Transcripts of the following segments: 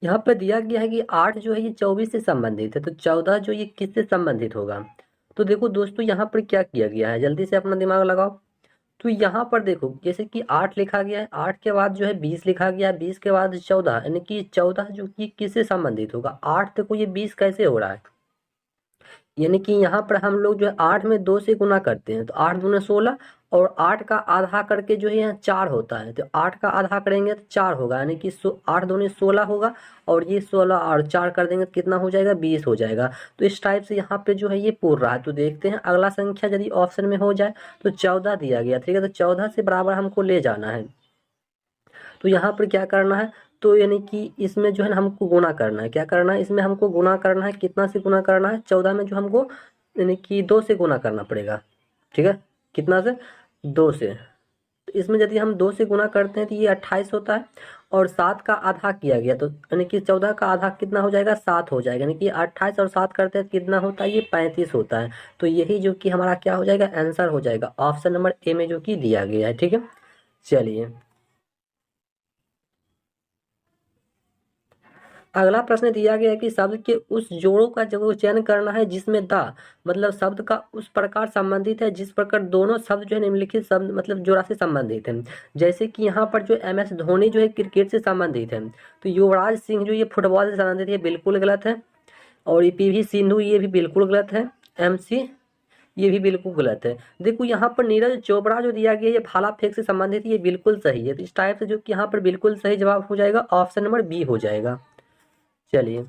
यहाँ पर दिया गया है कि 8 जो है ये 24 से संबंधित है, तो 14 जो ये किससे संबंधित होगा। तो देखो दोस्तों यहाँ पर क्या किया गया है, जल्दी से अपना दिमाग लगाओ। तो यहाँ पर देखो जैसे कि 8 लिखा गया है, 8 के बाद जो है 20 लिखा गया है, 20 के बाद 14, यानी कि 14 जो कि किससे संबंधित होगा। 8 देखो ये 20 कैसे हो रहा है, यानी कि यहाँ पर हम लोग जो है 8 में 2 से गुना करते हैं, तो 8 दूने 16, और 8 का आधा करके जो है यहाँ 4 होता है, तो 8 का आधा करेंगे तो 4 होगा, यानी कि 8 दूने 16 होगा, और ये 16 और 4 कर देंगे तो कितना हो जाएगा, 20 हो जाएगा। तो इस टाइप से यहाँ पे जो है ये पूर रहा है। तो देखते हैं अगला संख्या यदि ऑप्शन में हो जाए, तो 14 दिया गया, ठीक है, तो 14 से बराबर हमको ले जाना है। तो यहाँ पर क्या करना है, तो यानी कि इसमें जो है ना हमको गुणा करना है, क्या करना है, इसमें हमको गुणा करना है, कितना से गुणा करना है, 14 में जो हमको यानी कि 2 से गुणा करना पड़ेगा, ठीक है, कितना से, 2 से। तो इसमें यदि हम 2 से गुणा करते हैं तो ये 28 होता है, और 7 का आधा किया गया, तो यानी कि 14 का आधा कितना हो जाएगा, 7 हो जाएगा, यानी कि 28 और 7 करते हैं कितना होता है, ये 35 होता है। तो यही जो कि हमारा क्या हो जाएगा, आंसर हो जाएगा ऑप्शन नंबर ए में जो कि दिया गया है, ठीक है। चलिए अगला प्रश्न दिया गया है कि शब्द के उस जोड़ों का जब चयन करना है जिसमें द मतलब शब्द का उस प्रकार संबंधित है जिस प्रकार दोनों शब्द जो है निम्नलिखित शब्द मतलब जोड़ा से संबंधित है। जैसे कि यहाँ पर जो एम एस धोनी जो है क्रिकेट से संबंधित है, तो युवराज सिंह जो ये फुटबॉल से संबंधित है, बिल्कुल गलत है। और ये पीवी सिंधु ये भी बिल्कुल गलत है। एमसी ये भी बिल्कुल गलत है। देखो यहाँ पर नीरज चोपड़ा जो दिया गया है ये भाला फेंक से संबंधित है, ये बिल्कुल सही है। तो इस टाइप से जो कि यहाँ पर बिल्कुल सही जवाब हो जाएगा ऑप्शन नंबर बी हो जाएगा। चलिए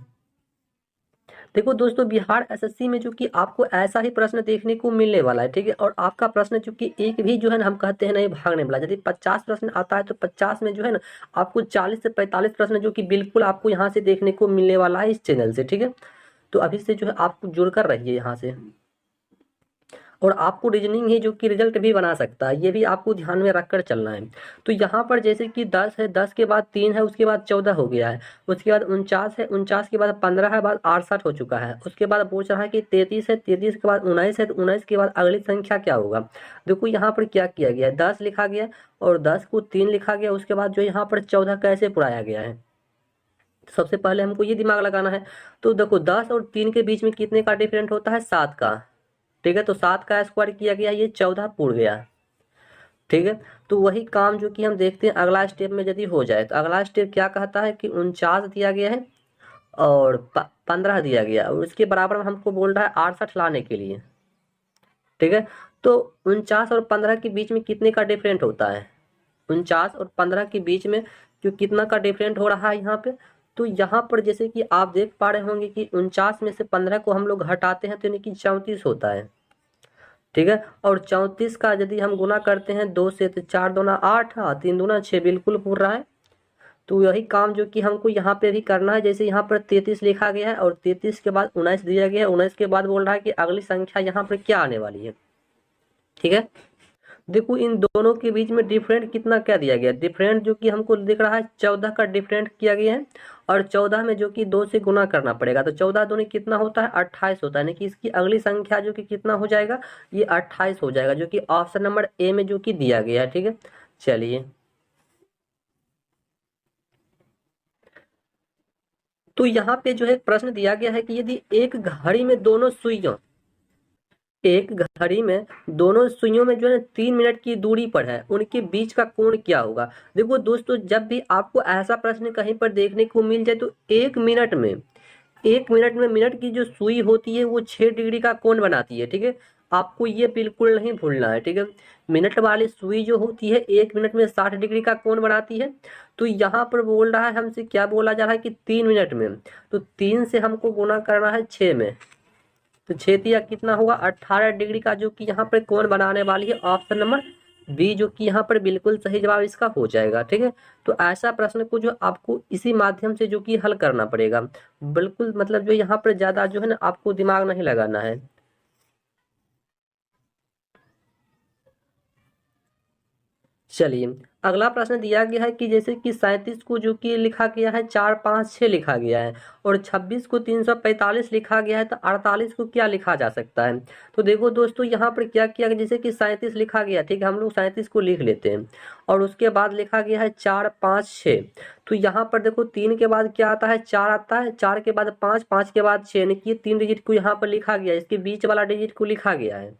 देखो दोस्तों बिहार एसएससी में जो कि आपको ऐसा ही प्रश्न देखने को मिलने वाला है, ठीक है। और आपका प्रश्न चूंकि एक भी जो है ना हम कहते हैं नहीं भागने वाला, यदि 50 प्रश्न आता है तो 50 में जो है ना आपको 40 से 45 प्रश्न जो कि बिल्कुल आपको यहाँ से देखने को मिलने वाला है इस चैनल से, ठीक है। तो अभी से जो है आपको जुड़कर रहिए यहाँ से। और आपको रीजनिंग ही जो कि रिजल्ट भी बना सकता है, ये भी आपको ध्यान में रखकर चलना है। तो यहाँ पर जैसे कि 10 है, 10 के बाद 3 है, उसके बाद 14 हो गया है, उसके बाद 49 है, 49 के बाद 15 है, बाद 68 हो चुका है, उसके बाद पूछ रहा है कि 33 है, 33 के बाद 19 है, तो 19 के बाद अगली संख्या क्या होगा। देखो यहाँ पर क्या किया गया है, 10 लिखा गया और 10 को 3 लिखा गया, उसके बाद जो यहाँ पर 14 कैसे पुराया गया है। तो सबसे पहले हमको ये दिमाग लगाना है। तो देखो 10 और 3 के बीच में कितने का डिफरेंट होता है, 7 का, ठीक है। तो 7 का स्क्वायर किया गया, ये 14 पूर गया, ठीक है। तो वही काम जो कि हम देखते हैं अगला स्टेप में यदि हो जाए, तो अगला स्टेप क्या कहता है कि 49 दिया गया है और 15 दिया गया, और उसके बराबर में हमको बोल रहा है 68 लाने के लिए, ठीक है। तो 49 और 15 के बीच में कितने का डिफरेंट होता है, 49 और 15 के बीच में जो कितना का डिफरेंट हो रहा है यहाँ पे। तो यहाँ पर जैसे कि आप देख पा रहे होंगे कि 49 में से 15 को हम लोग घटाते हैं तो यानी कि 34 होता है, ठीक है। और 34 का यदि हम गुना करते हैं 2 से, तो 4 दूना 8, हाँ 3 दूना 6, बिल्कुल पूर रहा है। तो यही काम जो कि हमको यहाँ पे भी करना है, जैसे यहाँ पर 33 लिखा गया है और 33 के बाद 19 दिया गया है, 19 के बाद बोल रहा है कि अगली संख्या यहाँ पर क्या आने वाली है, ठीक है। देखो इन दोनों के बीच में डिफरेंट कितना क्या दिया गया, डिफरेंट जो कि हमको दिख रहा है 14 का डिफरेंट किया गया है, और 14 में जो कि 2 से गुना करना पड़ेगा, तो 14 दूनी कितना होता है, 28 होता है, यानी कि इसकी अगली संख्या जो कि कितना हो जाएगा, ये 28 हो जाएगा, जो कि ऑप्शन नंबर ए में जो कि दिया गया है, ठीक है। चलिए तो यहाँ पे जो है प्रश्न दिया गया है कि यदि एक घड़ी में दोनों सुइयों में जो है 3 मिनट की दूरी पर है, उनके बीच का कोण क्या होगा। देखो दोस्तों जब भी आपको ऐसा प्रश्न कहीं पर देखने को मिल जाए, तो 1 मिनट में मिनट की जो सुई होती है वो 6 डिग्री का कोण बनाती है, ठीक है। आपको ये बिल्कुल नहीं भूलना है, ठीक है। मिनट वाली सुई जो होती है 1 मिनट में 60 डिग्री का कोण बनाती है। तो यहाँ पर बोल रहा है हमसे, क्या बोला जा रहा है कि 3 मिनट में, तो 3 से हमको गुना करना है 6 में, तो 6 कितना होगा, 18 डिग्री का जो कि यहाँ पर कोण बनाने वाली है ऑप्शन नंबर बी, जो कि यहाँ पर बिल्कुल सही जवाब इसका हो जाएगा, ठीक है। तो ऐसा प्रश्न को जो आपको इसी माध्यम से जो कि हल करना पड़ेगा, बिल्कुल मतलब जो यहाँ पर ज्यादा जो है ना आपको दिमाग नहीं लगाना है। चलिए, अगला प्रश्न दिया गया है कि जैसे कि 37 को जो कि लिखा गया है 4 5 6 लिखा गया है और 26 को 345 लिखा गया है, तो 48 को क्या लिखा जा सकता है। तो देखो दोस्तों, यहाँ पर क्या किया गया, जैसे कि 37 लिखा गया, ठीक है, हम लोग 37 को लिख लेते हैं और उसके बाद लिखा गया है 4 5 6। तो यहाँ पर देखो 3 के बाद क्या आता है, 4 आता है, 4 के बाद 5, 5 के बाद 6, यानी कि 3 डिजिट को यहाँ पर लिखा गया है, इसके बीच वाला डिजिट को लिखा गया है,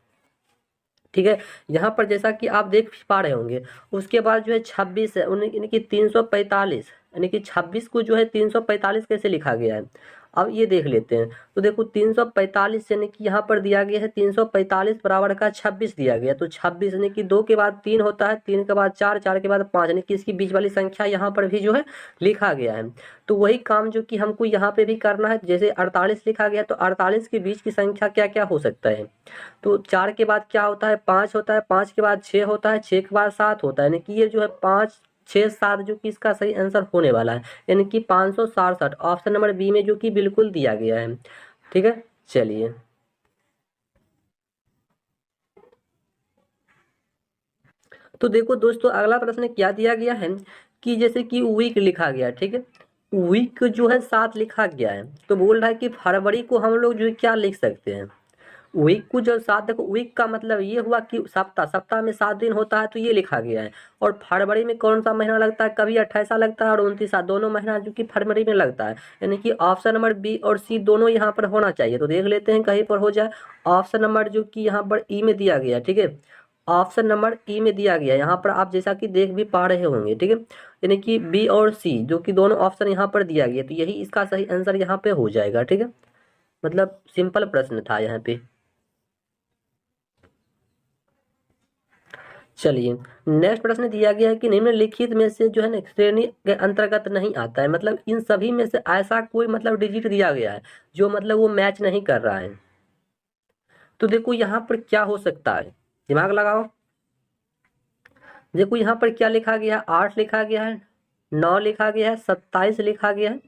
ठीक है। यहाँ पर जैसा कि आप देख पा रहे होंगे, उसके बाद जो है 26 है, यानी कि 345, यानी कि 26 को जो है 345 कैसे लिखा गया है, अब ये देख लेते हैं। तो देखो 345 यानी कि यहाँ पर दिया गया है 345 बराबर का 26 दिया गया, तो 26 यानी कि 2 के बाद 3 होता है, 3 के बाद 4, 4 के बाद 5, यानी कि इसकी बीच वाली संख्या यहाँ पर भी जो है लिखा गया है। तो वही काम जो कि हमको यहाँ पे भी करना है, जैसे 48 लिखा गया, तो 48 के बीच की संख्या क्या क्या हो सकता है। तो 4 के बाद क्या होता है, 5 होता है, 5 के बाद 6 होता है, 6 के बाद 7 होता है, यानी कि ये जो है 5 6 7 जो कि इसका सही आंसर होने वाला है, यानी कि 567, ऑप्शन नंबर बी में जो कि बिल्कुल दिया गया है, ठीक है। चलिए, तो देखो दोस्तों, अगला प्रश्न क्या दिया गया है कि जैसे कि वीक लिखा गया है, ठीक है, वीक जो है 7 लिखा गया है, तो बोल रहा है कि फरवरी को हम लोग जो है क्या लिख सकते हैं। वीक को जो 7, देखो वीक का मतलब ये हुआ कि सप्ताह, सप्ताह में 7 दिन होता है, तो ये लिखा गया है। और फरवरी में कौन सा महीना लगता है, कभी 28 लगता है और 29, दोनों महीना जो कि फरवरी में लगता है, यानी कि ऑप्शन नंबर बी और सी दोनों यहाँ पर होना चाहिए। तो देख लेते हैं कहीं पर हो जाए। ऑप्शन नंबर जो कि यहाँ पर ई में दिया गया है, ठीक है, ऑप्शन नंबर ई में दिया गया है, यहाँ पर आप जैसा कि देख भी पा रहे होंगे, ठीक है, यानी कि बी और सी जो कि दोनों ऑप्शन यहाँ पर दिया गया, तो यही इसका सही आंसर यहाँ पे हो जाएगा, ठीक है। मतलब सिंपल प्रश्न था यहाँ पे। चलिए, नेक्स्ट प्रश्न दिया गया है कि निम्नलिखित में से जो है ना श्रेणी के अंतर्गत नहीं आता है, मतलब इन सभी में से ऐसा कोई मतलब डिजिट दिया गया है जो मतलब वो मैच नहीं कर रहा है। तो देखो यहाँ पर क्या हो सकता है, दिमाग लगाओ। देखो यहाँ पर क्या लिखा गया है, 8 लिखा गया है, 9 लिखा गया है, 27 लिखा गया है,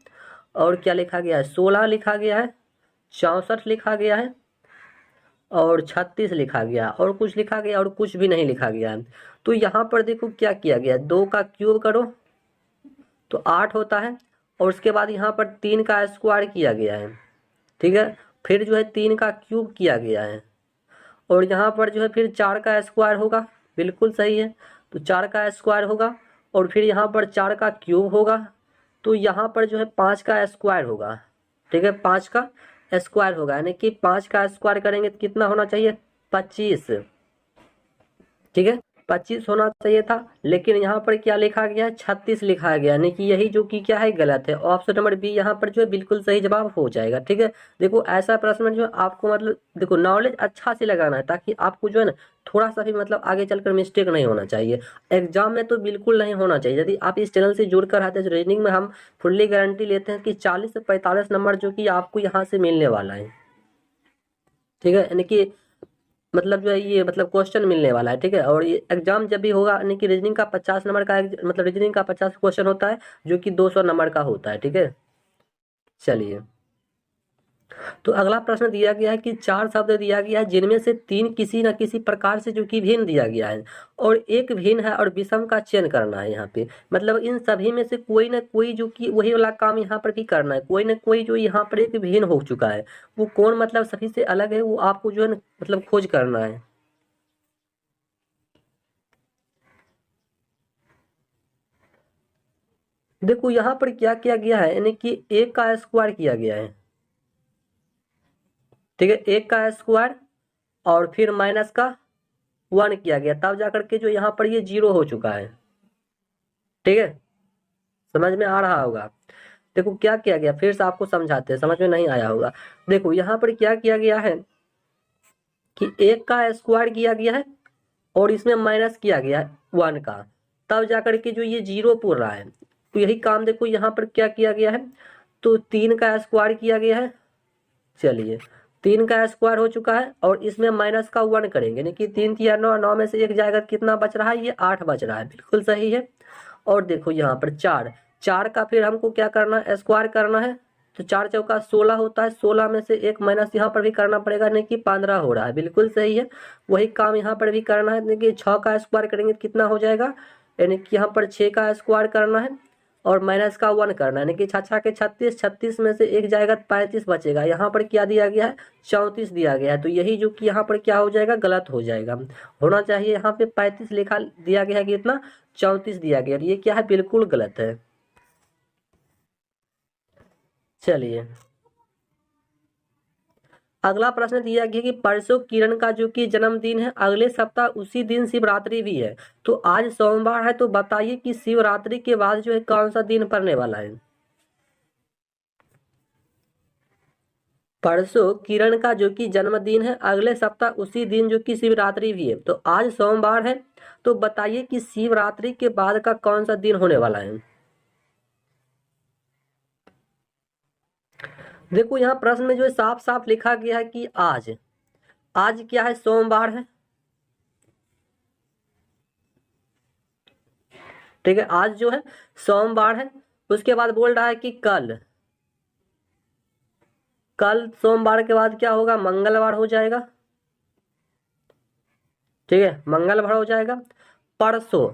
और क्या लिखा गया है, 16 लिखा गया है, 64 लिखा गया है, और 36 लिखा गया, और कुछ लिखा गया, और कुछ भी नहीं लिखा गया है। तो यहाँ पर देखो क्या किया गया, 2 का क्यूब करो तो 8 होता है, और उसके बाद यहाँ पर 3 का स्क्वायर किया गया है, ठीक है, फिर जो है 3 का क्यूब किया गया है, और यहाँ पर जो है फिर 4 का स्क्वायर होगा, बिल्कुल सही है, तो 4 का स्क्वायर होगा, और फिर यहाँ पर 4 का क्यूब होगा, तो यहाँ पर जो है 5 का स्क्वायर होगा, ठीक है, 5 का स्क्वायर होगा, यानी कि 5 का स्क्वायर करेंगे तो कितना होना चाहिए, 25, ठीक है, 25 होना चाहिए था, लेकिन यहाँ पर क्या लिखा गया है, 36 लिखा गया, यानी कि यही जो कि क्या है, गलत है। ऑप्शन नंबर बी यहाँ पर जो है बिल्कुल सही जवाब हो जाएगा, ठीक है। देखो ऐसा प्रश्न जो है आपको मतलब देखो नॉलेज अच्छा से लगाना है, ताकि आपको जो है ना थोड़ा सा भी मतलब आगे चलकर मिस्टेक नहीं होना चाहिए। एग्जाम में तो बिल्कुल नहीं होना चाहिए। यदि आप इस चैनल से जुड़कर आते हैं तो रीजनिंग में हम फुल्ली गारंटी लेते हैं कि 40 से 45 नंबर जो कि आपको यहाँ से मिलने वाला है, ठीक है, यानी कि मतलब जो है ये मतलब क्वेश्चन मिलने वाला है, ठीक है। और ये एग्जाम जब भी होगा, यानी कि रीजनिंग का 50 नंबर का मतलब रीजनिंग का 50 क्वेश्चन होता है, जो कि 200 नंबर का होता है, ठीक है। चलिए, तो अगला प्रश्न दिया गया है कि 4 शब्द दिया गया है जिनमें से 3 किसी न किसी प्रकार से जो कि भिन्न दिया गया है, और एक भिन्न है और विषम का चयन करना है यहाँ पे। मतलब इन सभी में से कोई ना कोई जो कि वही वाला काम यहाँ पर भी करना है, कोई ना कोई जो यहाँ पर एक भिन्न हो चुका है, वो कौन मतलब सभी से अलग है, वो आपको जो है ना मतलब खोज करना है। देखो यहाँ पर क्या किया गया है, यानी कि एक का स्क्वायर किया गया है, ठीक है, एक का स्क्वायर और फिर माइनस का 1 किया गया, तब जाकर के जो यहाँ पर ये 0 हो चुका है, ठीक है, समझ में आ रहा होगा। देखो क्या किया गया, फिर से आपको समझाते हैं, समझ में नहीं आया होगा। देखो यहाँ पर क्या किया गया है कि एक का स्क्वायर किया गया है और इसमें माइनस किया गया है 1 का, तब जाकर के जो ये 0 पूर रहा है। तो यही काम देखो यहाँ पर क्या किया गया है, तो 3 का स्क्वायर किया गया है। चलिए, 3 का स्क्वायर हो चुका है और इसमें माइनस का 1 करेंगे, यानी कि 3 3 9, 9 में से 1 जाएगा, कितना बच रहा है, ये 8 बच रहा है, बिल्कुल सही है। और देखो यहाँ पर 4, 4 का फिर हमको क्या करना है, स्क्वायर करना है, तो 4 चौका 16 होता है, 16 में से एक माइनस यहाँ पर भी करना पड़ेगा, यानी कि 15 हो रहा है। बिल्कुल सही है, वही काम यहाँ पर भी करना है। देखिए 6 का स्क्वायर करेंगे तो कितना हो जाएगा, यानी कि यहाँ पर 6 का स्क्वायर करना है और माइनस का 1 करना है, यानी कि 6 के 36, 36 में से एक जाएगा तो 35 बचेगा। यहाँ पर क्या दिया गया है, 34 दिया गया है, तो यही जो कि यहाँ पर क्या हो जाएगा, गलत हो जाएगा। होना चाहिए यहाँ पे 35 लिखा दिया गया है कि इतना 34 दिया गया, ये क्या है, बिल्कुल गलत है। चलिए अगला प्रश्न दिया गया कि परसों किरण का जो कि जन्मदिन है, अगले सप्ताह उसी दिन शिवरात्रि भी है, तो आज सोमवार है, तो बताइए कि शिवरात्रि के बाद जो है कौन सा दिन पड़ने वाला है। परसों किरण का जो कि जन्मदिन है, अगले सप्ताह उसी दिन जो कि शिवरात्रि भी है, तो आज सोमवार है, तो बताइए कि शिवरात्रि के बाद का कौन सा दिन होने वाला है। देखो यहाँ प्रश्न में जो है साफ साफ लिखा गया है कि आज, आज क्या है, सोमवार है। ठीक है, आज जो है सोमवार है। उसके बाद बोल रहा है कि कल, कल सोमवार के बाद क्या होगा, मंगलवार हो जाएगा। ठीक है, मंगलवार हो जाएगा। परसों,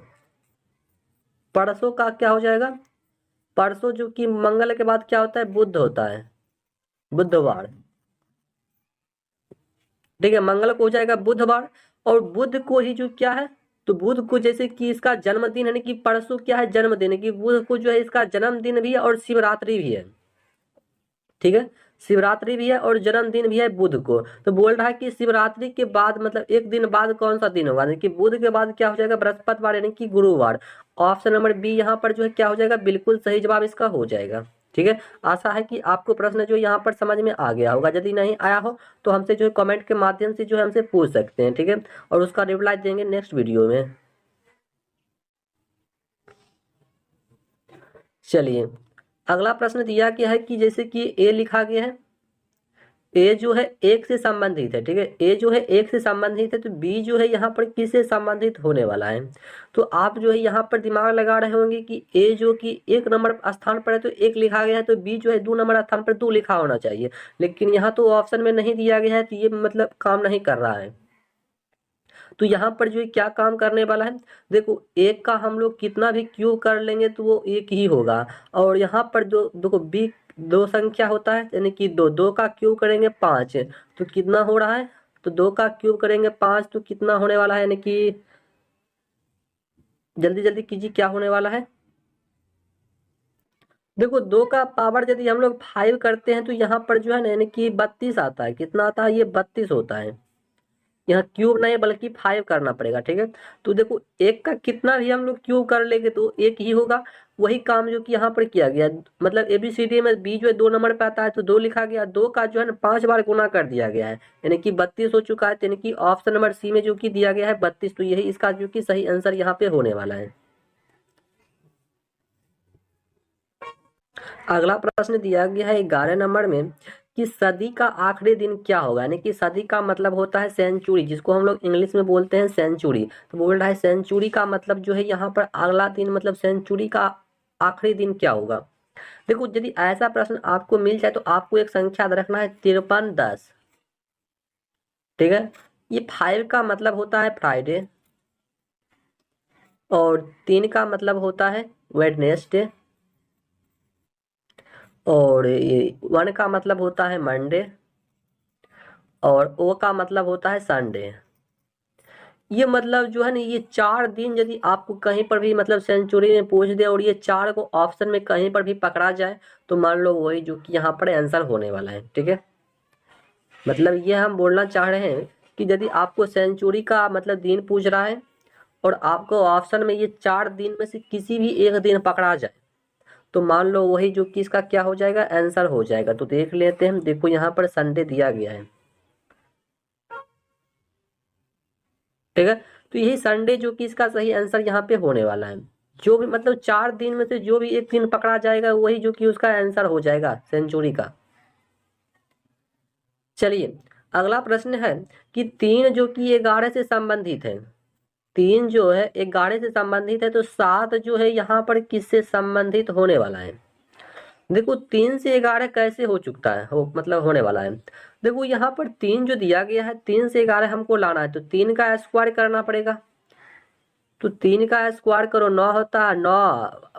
परसों का क्या हो जाएगा, परसों जो कि मंगल के बाद क्या होता है, बुध होता है, बुधवार। ठीक है, मंगल को हो जाएगा बुधवार, और बुध को ही जो क्या है, तो बुध को जैसे कि इसका जन्मदिन है कि परसों क्या है, जन्मदिन है कि बुध को जो है इसका जन्मदिन भी है और शिवरात्रि भी है। ठीक है, शिवरात्रि भी है और जन्मदिन भी है बुध को, तो बोल रहा है कि शिवरात्रि के बाद मतलब एक दिन बाद कौन सा दिन होगा, यानी कि बुध के बाद क्या हो जाएगा, बृहस्पतिवार यानी कि गुरुवार। ऑप्शन नंबर बी यहाँ पर जो है क्या हो जाएगा, बिल्कुल सही जवाब इसका हो जाएगा। ठीक है, आशा है कि आपको प्रश्न जो यहाँ पर समझ में आ गया होगा। यदि नहीं आया हो तो हमसे जो है कमेंट के माध्यम से जो है हमसे पूछ सकते हैं। ठीक है, और उसका रिप्लाई देंगे नेक्स्ट वीडियो में। चलिए अगला प्रश्न दिया गया है कि जैसे कि ए लिखा गया है, ए जो है एक से संबंधित है। ठीक है, ए जो है एक से संबंधित है, तो बी जो है यहाँ पर किससे संबंधित होने वाला है। तो आप जो है यहाँ पर दिमाग लगा रहे होंगे कि ए जो कि एक नंबर स्थान पर है तो एक लिखा गया है, तो बी जो है 2 नंबर स्थान पर 2 लिखा होना चाहिए, लेकिन यहाँ तो ऑप्शन में नहीं दिया गया है, तो ये मतलब काम नहीं कर रहा है। तो यहाँ पर जो है क्या काम करने वाला है, देखो एक का हम लोग कितना भी क्यूब कर लेंगे तो वो एक ही होगा, और यहाँ पर जो देखो बी दो संख्या होता है, यानी कि दो, दो का क्यूब करेंगे 5, तो कितना हो रहा है, तो 2 का क्यूब करेंगे 5, तो कितना होने वाला है, यानी कि जल्दी जल्दी कीजिए क्या होने वाला है। देखो 2 का पावर यदि हम लोग 5 करते हैं तो यहाँ पर जो है ना, यानी कि 32 आता है, कितना आता है, ये 32 होता है। यहाँ क्यूब नहीं बल्कि 5 करना पड़ेगा। ठीक है, तो देखो एक का कितना भी हम लोग क्यूब कर लेंगे तो एक ही होगा, वही काम जो कि यहाँ पर किया गया, मतलब ABCD में बी जो है 2 नंबर पे आता है तो 2 लिखा गया, 2 का जो है ना 5 बार गुना कर दिया गया है, यानी कि 32 हो चुका है, यानी कि ऑप्शन नंबर सी में जो कि दिया गया है 32, तो यही इसका जो कि सही आंसर यहाँ पे होने वाला है। अगला प्रश्न दिया गया है 11 नंबर में कि सदी का आखिरी दिन क्या होगा, यानी कि सदी का मतलब होता है सेंचुरी, जिसको हम लोग इंग्लिश में बोलते हैं सेंचुरी। तो बोल रहा है सेंचुरी का मतलब जो है यहाँ पर अगला दिन, मतलब सेंचुरी का आखिरी दिन क्या होगा। देखो यदि ऐसा प्रश्न आपको मिल जाए तो आपको एक संख्या याद रखना है, 5310। ठीक है, ये 5 का मतलब होता है फ्राइडे, और 3 का मतलब होता है वेडनेसडे, और ये 1 का मतलब होता है मंडे, और ओ का मतलब होता है संडे। ये मतलब जो है ना, ये 4 दिन यदि आपको कहीं पर भी मतलब सेंचुरी में पूछ दे और ये 4 को ऑप्शन में कहीं पर भी पकड़ा जाए, तो मान लो वही जो कि यहाँ पर आंसर होने वाला है। ठीक है, मतलब ये हम बोलना चाह रहे हैं कि यदि आपको सेंचुरी का मतलब दिन पूछ रहा है और आपको ऑप्शन में ये 4 दिन में से किसी भी एक दिन पकड़ा जाए, तो मान लो वही जो कि इसका क्या हो जाएगा, आंसर हो जाएगा। तो देख लेते हैं, देखो यहाँ पर संडे दिया गया है। ठीक है, तो यही संडे जो कि इसका सही आंसर यहाँ पे होने वाला है। जो भी मतलब 4 दिन में से जो भी एक दिन पकड़ा जाएगा वही जो कि उसका आंसर हो जाएगा सेंचुरी का। चलिए अगला प्रश्न है कि 3 जो कि 11 से संबंधित है, 3 जो है 11 से संबंधित है, तो 7 जो है यहाँ पर किससे संबंधित होने वाला है। देखो 3 से 11 कैसे हो चुकता है, हो मतलब होने वाला है। देखो यहाँ पर 3 जो दिया गया है, 3 से 11 हमको लाना है, तो 3 का स्क्वायर करना पड़ेगा। तो 3 का स्क्वायर करो 9 होता है, 9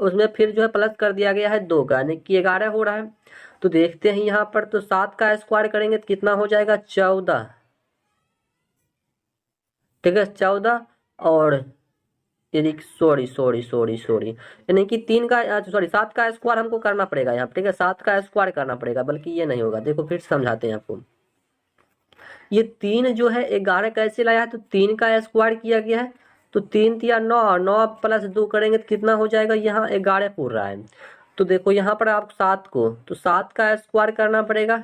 उसमें फिर जो है प्लस कर दिया गया है 2 का, यानी कि 11 हो रहा है। तो देखते हैं यहाँ पर, तो 7 का स्क्वायर करेंगे तो कितना हो जाएगा, 14। ठीक है 14। और यानी कि सॉरी सॉरी सॉरी सॉरी, यानी कि 3 का सॉरी 7 का स्क्वायर हमको करना पड़ेगा यहाँ पर। ठीक है 7 का स्क्वायर करना पड़ेगा, बल्कि ये नहीं होगा। देखो फिर समझाते हैं आपको। ये 3 जो है 11 कैसे लाया है, तो 3 का स्क्वायर किया गया है। तो 3 तिया 9, 9 प्लस 2 करेंगे तो कितना हो जाएगा, यहाँ 11 पूर रहा है। तो देखो यहाँ पर आप 7 को, तो 7 का स्क्वायर करना पड़ेगा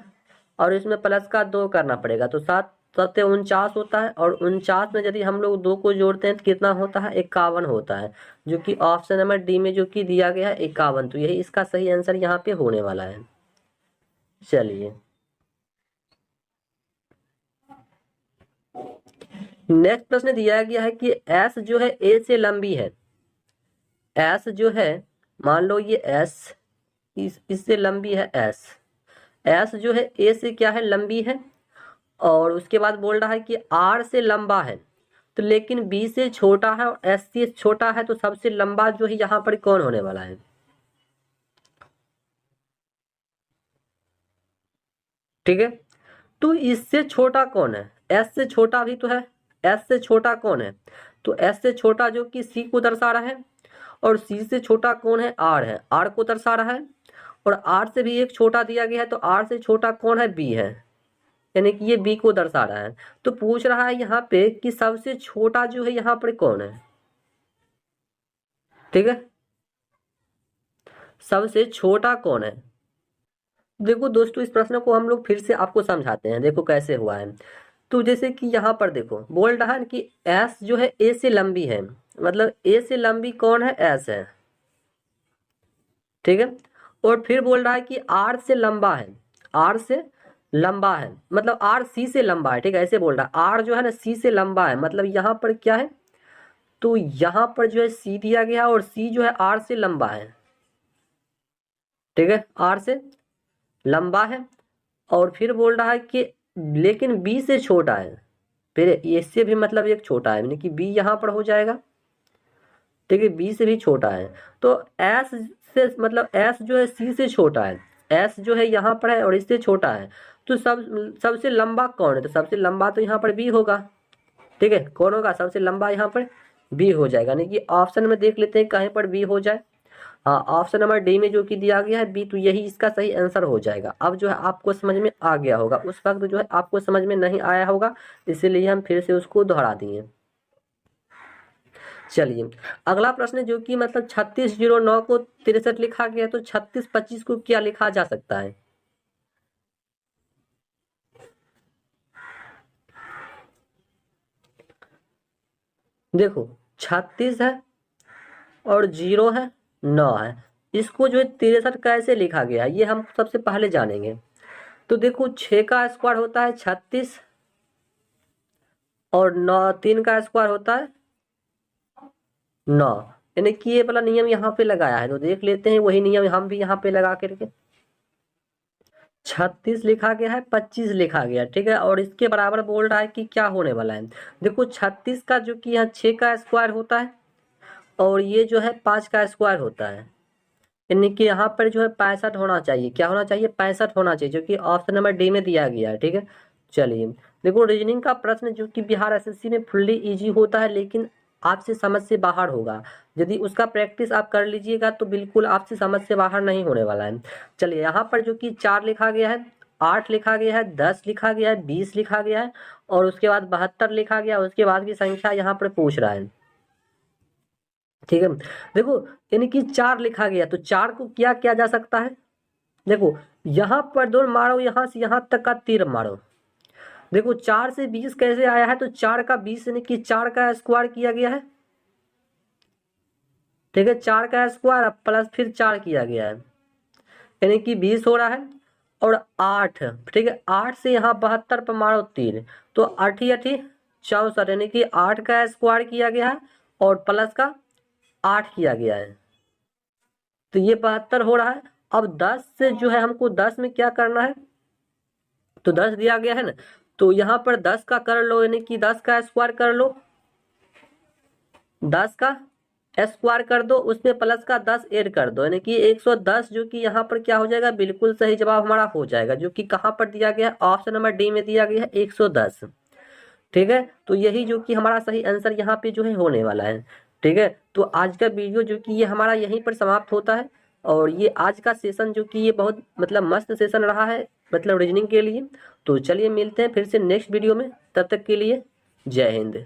और इसमें प्लस का 2 करना पड़ेगा। तो 7 सत्ते 49 होता है, और 49 में यदि हम लोग 2 को जोड़ते हैं तो कितना होता है, 51 होता है, जो कि ऑप्शन नंबर डी में जो कि दिया गया है 51। तो यही इसका सही आंसर यहाँ पे होने वाला है। चलिए नेक्स्ट प्रश्न दिया गया है कि एस जो है ए से लंबी है। एस जो है, मान लो ये एस इससे लंबी है एस। एस जो है ए से क्या है, लंबी है। और उसके बाद बोल रहा है कि आर से लंबा है, तो लेकिन बी से छोटा है और एस से छोटा है, तो सबसे लंबा जो है यहाँ पर कौन होने वाला है। ठीक है, तो इससे छोटा कौन है, एस से छोटा भी तो है। एस से छोटा कौन है, तो एस से छोटा जो कि सी को दर्शा रहा है। और सी से छोटा कौन है, आर है, आर को दर्शा रहा है। और आर से भी एक छोटा दिया गया है, तो आर से छोटा कौन है, बी है, यानी कि ये बी को दर्शा रहा है। तो पूछ रहा है यहाँ पे कि सबसे छोटा जो है यहाँ पर कौन है। ठीक है, सबसे छोटा कौन है। देखो दोस्तों, इस प्रश्न को हम लोग फिर से आपको समझाते हैं, देखो कैसे हुआ है। तो जैसे कि यहाँ पर देखो बोल रहा है कि एस जो है ए से लंबी है, मतलब ए से लंबी कौन है, एस है। ठीक है, और फिर बोल रहा है कि आर से लंबा है, आर से लंबा है, मतलब आर सी से लंबा है। ठीक है, ऐसे बोल रहा है, आर जो है ना सी से लंबा है, मतलब यहाँ पर क्या है, तो यहाँ पर जो है सी दिया गया और सी जो है आर से लंबा है। ठीक है, आर से लंबा है। और फिर बोल रहा है कि लेकिन बी से छोटा है, फिर इससे भी मतलब एक छोटा है, यानी कि बी यहाँ पर हो जाएगा। ठीक है, बी से भी छोटा है। तो एस से मतलब एस जो है सी से छोटा है, एस जो है यहाँ पर है और इससे छोटा है। तो सबसे लंबा कौन है, तो सबसे लंबा तो यहाँ पर बी होगा। ठीक है, कौन होगा सबसे लंबा, यहाँ पर बी हो जाएगा, यानी कि ऑप्शन में देख लेते हैं कहीं पर बी हो जाए। हाँ, ऑप्शन नंबर डी में जो कि दिया गया है बी, तो यही इसका सही आंसर हो जाएगा। अब जो है आपको समझ में आ गया होगा, उस वक्त जो है आपको समझ में नहीं आया होगा, इसीलिए हम फिर से उसको दोहरा दिए। चलिए अगला प्रश्न, जो कि मतलब 3609 को 63 लिखा गया, तो 3625 को क्या लिखा जा सकता है। देखो 36 है और 0 है, 9 है, इसको जो है 63 कैसे लिखा गया ये हम सबसे पहले जानेंगे। तो देखो 6 का स्क्वायर होता है 36, और 9 3 का स्क्वायर होता है 9, यानी कि ये वाला नियम यहाँ पे लगाया है, तो देख लेते हैं वही नियम हम भी यहाँ पे लगा करके। 36 लिखा गया है, 25 लिखा गया। ठीक है, और इसके बराबर बोल रहा है कि क्या होने वाला है। देखो 36 का जो कि यहाँ 6 का स्क्वायर होता है, और ये जो है 5 का स्क्वायर होता है, यानी कि यहाँ पर जो है 65 होना चाहिए। क्या होना चाहिए, 65 होना चाहिए, जो कि ऑप्शन नंबर डी में दिया गया है। ठीक है, चलिए देखो रीजनिंग का प्रश्न जो कि बिहार एसएससी में फुल्ली इजी होता है, लेकिन आपसे समझ से बाहर होगा। यदि उसका प्रैक्टिस आप कर लीजिएगा तो बिल्कुल आपसे समझ से बाहर नहीं होने वाला है। चलिए यहाँ पर जो कि 4 लिखा गया है, 8 लिखा गया है, 10 लिखा गया है, 20 लिखा गया है, और उसके बाद 72 लिखा गया, उसके बाद की संख्या यहाँ पर पूछ रहा है। ठीक है, देखो यानी कि 4 लिखा गया, तो 4 को क्या किया जा सकता है। देखो यहाँ पर दो मारो, यहाँ से यहाँ तक का तीर मारो। देखो 4 से 20 कैसे आया है, तो 4 का 20 यानी कि 4 का स्क्वायर किया गया है। ठीक है, 4 का स्क्वायर प्लस फिर 4 किया गया है, यानी कि 20 हो रहा है। और 8, ठीक है 8 से यहाँ 72 पर मारो तीर, तो 8 8 64, यानी कि 8 का स्क्वायर किया गया है और प्लस का 8 किया गया है, तो ये 72 हो रहा है। अब 10 से जो है हमको 10 में क्या करना है, तो 10 दिया गया है ना, तो यहाँ पर 10 का कर लो, यानी कि 10 का स्क्वायर कर लो, 10 का स्क्वायर कर दो, उसमें प्लस का 10 ऐड कर दो, यानी कि 110, जो कि यहाँ पर क्या हो जाएगा, बिल्कुल सही जवाब हमारा हो जाएगा, जो कि कहाँ पर दिया गया है, ऑप्शन नंबर डी में दिया गया है 110। ठीक है, तो यही जो कि हमारा सही आंसर यहाँ पे जो है होने वाला है। ठीक है, तो आज का वीडियो जो कि ये हमारा यहीं पर समाप्त होता है, और ये आज का सेशन जो कि ये बहुत मतलब मस्त सेशन रहा है, मतलब रीजनिंग के लिए। तो चलिए मिलते हैं फिर से नेक्स्ट वीडियो में, तब तक के लिए जय हिंद।